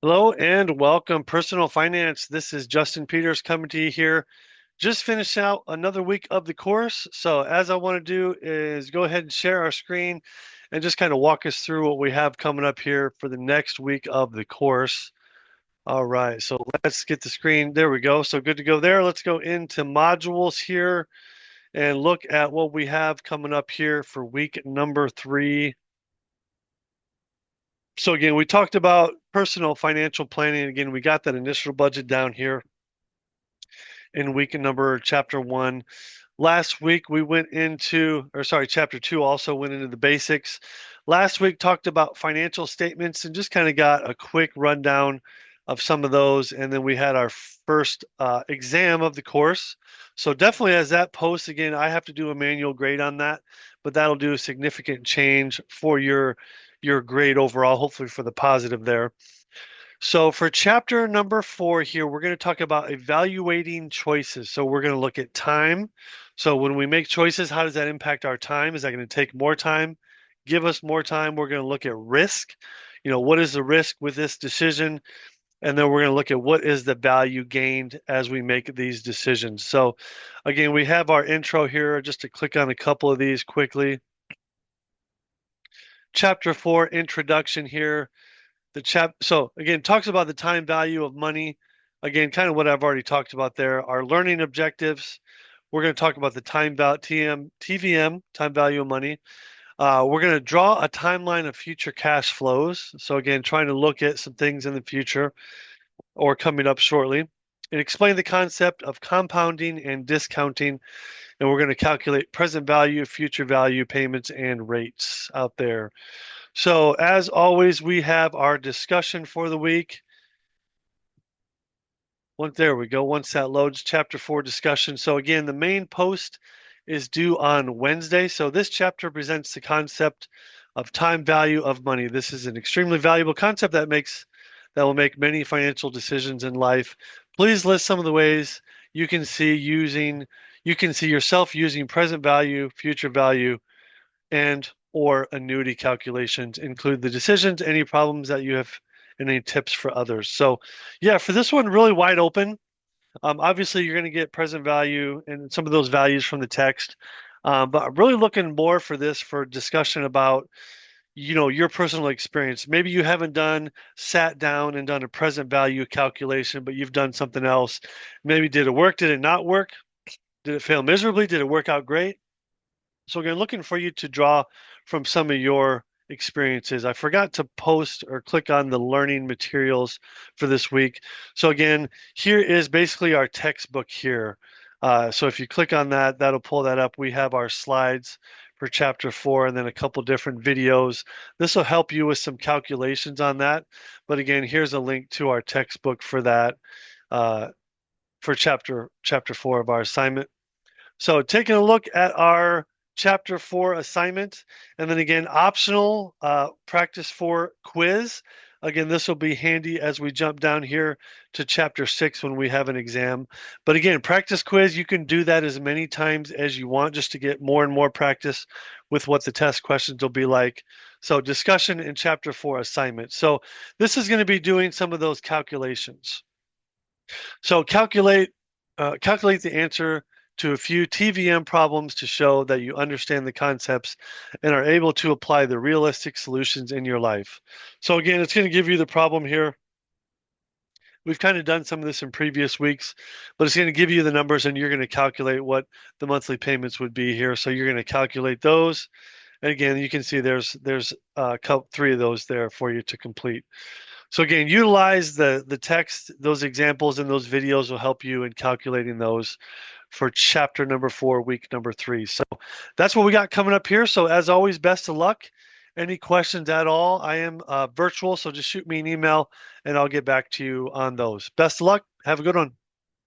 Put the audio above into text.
Hello and welcome, Personal Finance. This is Justin Peters coming to you here. Just finished out another week of the course. So, as I want to do is go ahead and share our screen and just kind of walk us through what we have coming up here for the next week of the course. All right, so let's get the screen. There we go. So, good to go there. Let's go into modules here and look at what we have coming up here for week number 3. So again, we talked about personal financial planning. Again, we got that initial budget down here in week number chapter 1. Last week we went into, or sorry, chapter 2 also went into the basics. Last week talked about financial statements and just kind of got a quick rundown of some of those. And then we had our first exam of the course. So definitely as that posts, again, I have to do a manual grade on that, but that'll do a significant change for your grade overall, hopefully for the positive there. So for chapter number 4 here, we're going to talk about evaluating choices. So we're going to look at time. So when we make choices, how does that impact our time? Is that going to take more time? Give us more time. We're going to look at risk. What is the risk with this decision? And then we're going to look at what is the value gained as we make these decisions. So again, we have our intro here, just to click on a couple of these quickly. Chapter 4, introduction here. So again, talks about the time value of money. Again, kind of what I've already talked about there. Our learning objectives. We're going to talk about the TVM, time value of money. We're going to draw a timeline of future cash flows. So again, trying to look at some things in the future or coming up shortly, and explain the concept of compounding and discounting. And we're going to calculate present value, future value payments, and rates out there. So as always, we have our discussion for the week. There we go. Once that loads, chapter 4 discussion. So again, the main post is due on Wednesday. So this chapter presents the concept of time value of money. This is an extremely valuable concept that will make many financial decisions in life. Please list some of the ways you can see yourself using present value, future value, and or annuity calculations. Include the decisions, any problems that you have, and any tips for others. So yeah, for this one, really wide open. Obviously, you're going to get present value and some of those values from the text. But I'm really looking more for this for discussion about, your personal experience. Maybe you haven't sat down and done a present value calculation, but you've done something else. Maybe did it work? Did it not work? Did it fail miserably? Did it work out great? So again, looking for you to draw from some of your experiences. I forgot to post or click on the learning materials for this week. So again, here is basically our textbook here. So if you click on that, that'll pull that up. We have our slides for chapter 4 and then a couple different videos. This will help you with some calculations on that. But again, here's a link to our textbook for that for chapter 4 of our assignment. So taking a look at our chapter 4 assignment, and then again, optional practice 4 quiz. Again, this will be handy as we jump down here to chapter 6 when we have an exam. But again, practice quiz, you can do that as many times as you want just to get more and more practice with what the test questions will be like. So discussion in chapter 4 assignment. So this is going to be doing some of those calculations. So calculate the answer to a few TVM problems to show that you understand the concepts and are able to apply the realistic solutions in your life. So again, it's going to give you the problem here. We've kind of done some of this in previous weeks, but it's going to give you the numbers and you're going to calculate what the monthly payments would be here. So you're going to calculate those. And again, you can see there's three of those there for you to complete. So again, utilize the text, those examples and those videos will help you in calculating those for chapter number 4, week number 3. So that's what we got coming up here. So as always, best of luck. Any questions at all? I am virtual, so just shoot me an email and I'll get back to you on those. Best of luck. Have a good one.